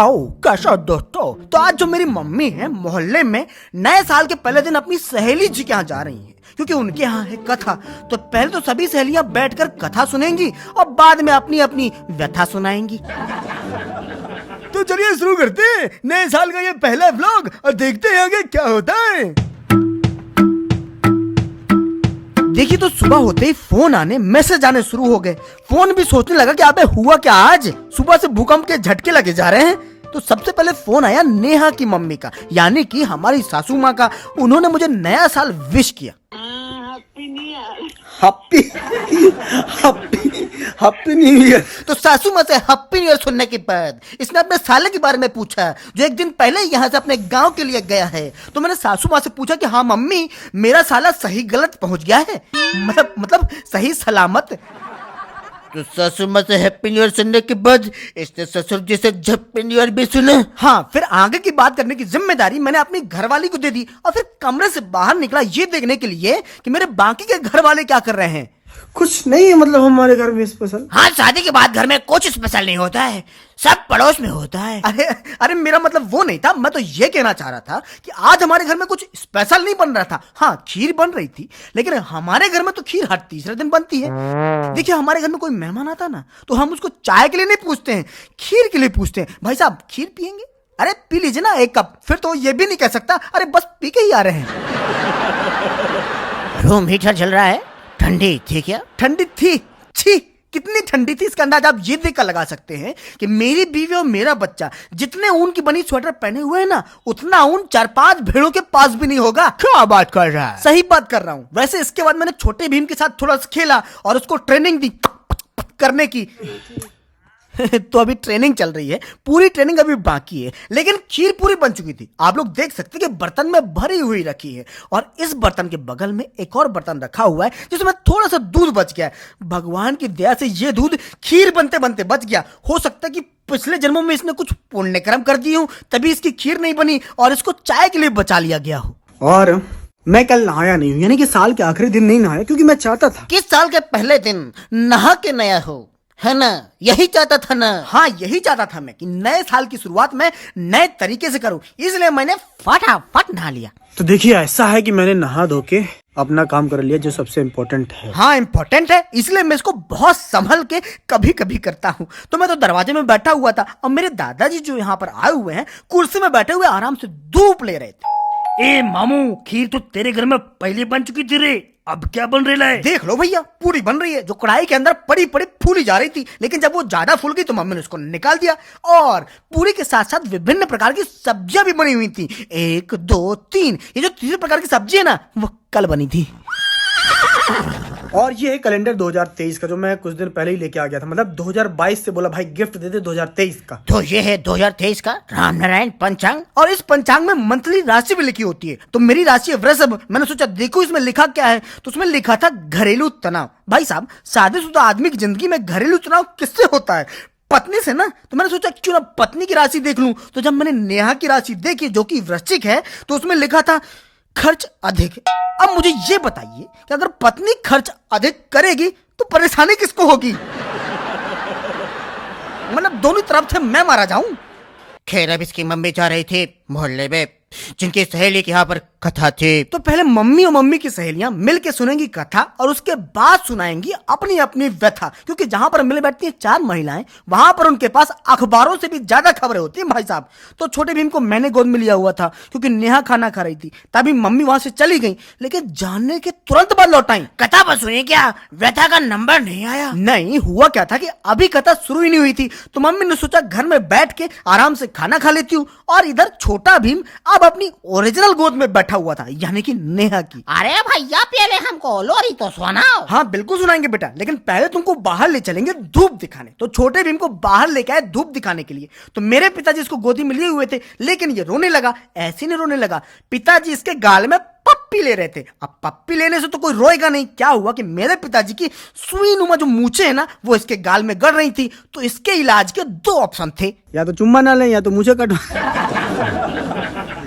आओ कैसा दोस्तों। तो आज जो मेरी मम्मी है मोहल्ले में नए साल के पहले दिन अपनी सहेली जी के यहाँ जा रही हैं क्योंकि उनके यहाँ है कथा। तो पहले तो सभी सहेलियां बैठकर कथा सुनेंगी और बाद में अपनी अपनी व्यथा सुनाएंगी। तो चलिए शुरू करते हैं नए साल का ये पहला व्लॉग और देखते हैं आगे क्या होता है। देखिए तो सुबह होते ही फोन आने मैसेज आने शुरू हो गए। फोन भी सोचने लगा कि अबे हुआ क्या आज, सुबह से भूकंप के झटके लगे जा रहे हैं। तो सबसे पहले फोन आया नेहा की मम्मी का, यानी कि हमारी सासू माँ का। उन्होंने मुझे नया साल विश किया। Happy new year. तो सासू माँ से हैप्पी न्यू ईयर सुनने के बाद इसने अपने साले के बारे में पूछा जो एक दिन पहले यहाँ से अपने गांव के लिए गया है। तो मैंने सासू माँ से पूछा कि हाँ मम्मी, मेरा साला सही गलत पहुंच गया है, मतलब सही सलामत। तो सासू माँ से हैप्पी न्यू ईयर सुनने के बाद इसने ससुर जी से हैप्पी न्यू ईयर भी सुना। हाँ, फिर आगे की बात करने की जिम्मेदारी मैंने अपनी घरवाली को दे दी और फिर कमरे से बाहर निकला ये देखने के लिए कि मेरे बाकी के घर वाले क्या कर रहे हैं। कुछ नहीं है, मतलब हमारे घर में स्पेशल। हाँ, शादी के बाद घर में कुछ स्पेशल नहीं होता है, सब पड़ोस में होता है। अरे मेरा मतलब वो नहीं था। मैं तो ये कहना चाह रहा था कि आज हमारे घर में कुछ स्पेशल नहीं बन रहा था। हाँ, खीर बन रही थी, लेकिन हमारे घर में तो खीर हर तीसरे दिन बनती है। देखिए, हमारे घर में कोई मेहमान आता ना तो हम उसको चाय के लिए नहीं पूछते हैं, खीर के लिए पूछते हैं। भाई साहब खीर पियेंगे? अरे पी लीजिए ना एक कप। फिर तो ये भी नहीं कह सकता अरे बस पी के ही आ रहे हैं। रूम हीटर चल रहा है, ठंडी थी क्या? ठंडी थी? छी, कितनी ठंडी थी इसका अंदाजा आप ये देखकर लगा सकते हैं कि मेरी बीवी और मेरा बच्चा जितने ऊन की बनी स्वेटर पहने हुए हैं ना, उतना ऊन 4-5 भेड़ों के पास भी नहीं होगा। क्या बात कर रहा है? सही बात कर रहा हूँ। वैसे इसके बाद मैंने छोटे भीम के साथ थोड़ा सा खेला और उसको ट्रेनिंग दी करने की। तो अभी ट्रेनिंग चल रही है, पूरी ट्रेनिंग अभी बाकी है, लेकिन खीर पूरी बन चुकी थी। आप लोग देख सकते हैं कि बर्तन में भरी हुई रखी है और इस बर्तन के बगल में एक और बर्तन रखा हुआ है जिसमें थोड़ा सा दूध बच गया है। भगवान की दया से ये दूध खीर बनते बनते बच गया। हो सकता है कि पिछले जन्मों में इसने कुछ पुण्य कर्म कर दिए हो, तभी इसकी खीर नहीं बनी और इसको चाय के लिए बचा लिया गया हो। और मैं कल नहाया नहीं हूँ, यानी कि साल के आखिरी दिन नहीं नहाया क्योंकि मैं चाहता था किस साल के पहले दिन नहा के नया हो, है ना? यही चाहता था ना? हाँ, यही चाहता था मैं कि नए साल की शुरुआत में नए तरीके से करूं, इसलिए मैंने फटाफट नहा लिया। तो देखिए ऐसा है कि मैंने नहा धो के अपना काम कर लिया जो सबसे इम्पोर्टेंट है। हाँ, इम्पोर्टेंट है, इसलिए मैं इसको बहुत संभल के कभी कभी करता हूँ। तो मैं तो दरवाजे में बैठा हुआ था और मेरे दादाजी जो यहाँ पर आए हुए हैं कुर्सी में बैठे हुए आराम से धूप ले रहे थे। ए मामू, खीर तो तेरे घर में पहले बन चुकी थी रे, अब क्या बन रहा है? देख लो भैया, पूरी बन रही है जो कढ़ाई के अंदर पड़ी पड़ी फूली जा रही थी, लेकिन जब वो ज्यादा फूल गई तो मम्मी ने उसको निकाल दिया। और पूरी के साथ साथ विभिन्न प्रकार की सब्जियां भी बनी हुई थी, 1 2 3। ये जो 3 प्रकार की सब्जी है ना, वो कल बनी थी। और ये है कैलेंडर 2023 का जो मैं कुछ दिन पहले ही लेके आ गया था, मतलब 2022 से बोला भाई गिफ्ट दे दे 2023 का। तो ये है 2023 का रामनारायण पंचांग और इस पंचांग में मंथली राशि भी लिखी होती है। तो मेरी राशि है वृषभ। मैंने सोचा देखो इसमें लिखा क्या है, तो उसमें लिखा था घरेलू तनाव। भाई साहब, शादीशुदा आदमी की जिंदगी में घरेलू तनाव किससे होता है? पत्नी से ना। तो मैंने सोचा क्यों ना पत्नी की राशि देख लूं। तो जब मैंने नेहा की राशि देखी जो कि वृश्चिक है, तो उसमें लिखा था खर्च अधिक। अब मुझे ये बताइए कि अगर पत्नी खर्च अधिक करेगी तो परेशानी किसको होगी? मतलब दोनों तरफ से मैं मारा जाऊं। खैर, अब इसकी मम्मी जा रही थी मोहल्ले में जिनकी सहेली के यहाँ पर कथा थी। तो पहले मम्मी और मम्मी की सहेलियां मिलके सुनेंगी कथा और उसके बाद सुनाएंगी अपनी अपनी व्यथा, क्योंकि जहां पर मिल बैठती है 4 महिलाएं, वहां पर उनके पास अखबारों से भी ज्यादा खबरें होती हैं भाई साहब। तो छोटे भीम को मैंने गोद में लिया हुआ था क्योंकि नेहा खाना खा रही थी, तभी मम्मी वहां से चली गई, लेकिन जानने के तुरंत बाद लौट आई। कथा बस सुनी क्या? व्यथा का नंबर नहीं आया? नहीं, हुआ क्या था कि अभी कथा शुरू ही नहीं हुई थी, तो मम्मी ने सोचा घर में बैठ के आराम से खाना खा लेती हूँ। और इधर छोटा भीम अब अपनी ओरिजिनल गोद में बैठा हुआ था, यानी कि नेहा की। अरे भैया, पहले हमको लोरी तो सुनाओ। हाँ बिल्कुल सुनाएंगे बेटा, लेकिन पहले तुमको बाहर ले चलेंगे धूप दिखाने। तो छोटे भीम को बाहर लेके आए धूप दिखाने के लिए। तो मेरे पिताजी इसको गोदी में लिए हुए थे, लेकिन ये रोने लगा। ऐसे नहीं रोने लगा, पिताजी इसके गाल में पप्पी ले रहे थे। अब पप्पी लेने से तो कोई रोएगा नहीं। क्या हुआ कि मेरे पिताजी की सुई नुमा जो मूछें है ना, वो इसके गाल में गड़ रही थी। तो इसके इलाज के 2 ऑप्शन थे, या तो चुम्मा ना ले या तो मुझे कटवा।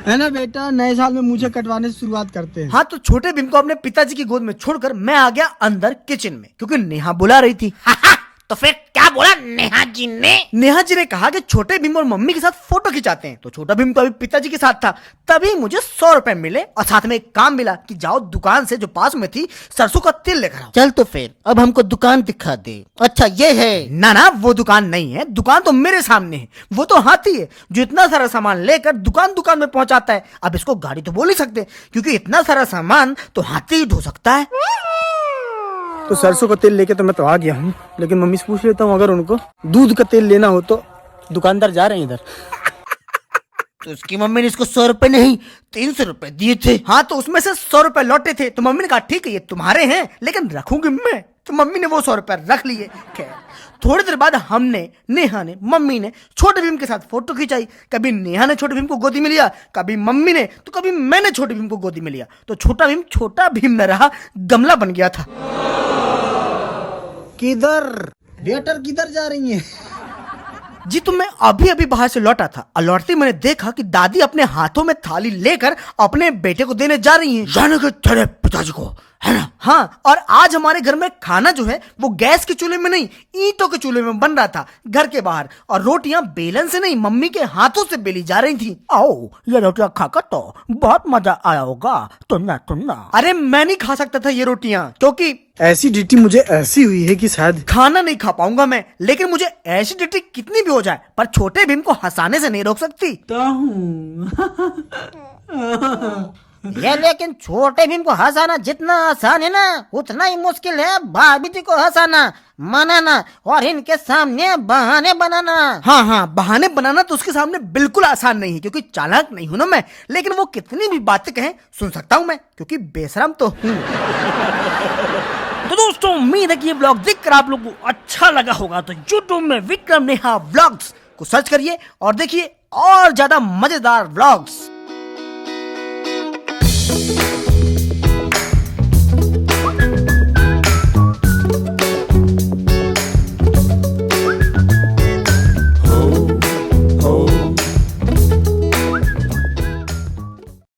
है ना बेटा, नए साल में मुझे कटवाने से शुरुआत करते हैं। हाँ, तो छोटे भीम को अपने पिताजी की गोद में छोड़कर मैं आ गया अंदर किचन में, क्योंकि नेहा बुला रही थी। तो फिर क्या बोला नेहा जी ने? नेहा जी ने कहा कि छोटे भीम और मम्मी के साथ फोटो खिंचाते हैं। तो छोटा भीम तो अभी पिताजी के साथ था, तभी मुझे 100 रुपए मिले और साथ में एक काम मिला कि जाओ दुकान से जो पास में थी सरसों का तेल लेकर आओ। चल तो फिर अब हमको दुकान दिखा दे। अच्छा ये है? ना वो दुकान नहीं है, दुकान तो मेरे सामने है। वो तो हाथी है जो इतना सारा सामान लेकर दुकान दुकान में पहुंचाता है। अब इसको गाड़ी तो बोल ही सकते क्योंकि इतना सारा सामान तो हाथी ही ढो सकता है। तो सरसों का तेल लेके तो मैं तो आ गया हूँ, लेकिन मम्मी से पूछ लेता हूँ अगर उनको दूध का तेल लेना हो तो। दुकानदार जा रहे हैं इधर। तो उसकी मम्मी ने इसको 100 रुपए नहीं 300 रुपए दिए थे। हाँ तो उसमें से 100 रुपए लौटे थे, तो मम्मी ने कहा ठीक है ये तुम्हारे हैं लेकिन रखूंगी मैं। तो मम्मी ने वो 100 रुपए रख लिए। खैर थोड़ी देर बाद हमने, नेहा ने, मम्मी ने छोटे भीम के साथ फोटो खिंचाई। कभी नेहा ने छोटे भीम को गोदी में लिया, कभी मम्मी ने, तो कभी मैंने छोटे भीम को गोदी में लिया। तो छोटा भीम न रहा, गमला बन गया था। किधर वेटर किधर जा रही है? जी तो मैं अभी बाहर से लौटा था और लौटते मैंने देखा कि दादी अपने हाथों में थाली लेकर अपने बेटे को देने जा रही हैं। जाने के तेरे पिताजी को, है ना? हाँ, और आज हमारे घर में खाना जो है वो गैस के चूल्हे में नहीं, ईंटों के चूल्हे में बन रहा था घर के बाहर। और रोटियां बेलन से नहीं, मम्मी के हाथों से बेली जा रही थी। आओ ये रोटियां खाकर तो बहुत मजा आया होगा। तुन्ना अरे मैं नहीं खा सकता था ये रोटियां, क्योंकि ऐसी ड्यूटी मुझे ऐसी हुई है कि शायद खाना नहीं खा पाऊंगा मैं। लेकिन मुझे एसिडिटी कितनी भी हो जाए पर छोटे भीम को हंसाने से नहीं रोक सकती। ये लेकिन छोटे भीम को हंसाना जितना आसान है ना उतना ही मुश्किल है भाभी जी को हंसाना, मनाना और इनके सामने बहाने बनाना। हाँ बहाने बनाना तो उसके सामने बिल्कुल आसान नहीं है क्योंकि चालाक नहीं हूं ना मैं। लेकिन वो कितनी भी बातें कहें सुन सकता हूं मैं क्योंकि बेशरम तो हूं। तो दोस्तों उम्मीद है कि ये ब्लॉग देखकर आप लोगों को अच्छा लगा होगा। तो यूट्यूब में विक्रम नेहा व्लॉग्स को सर्च करिए और देखिए और ज्यादा मजेदार व्लॉग्स।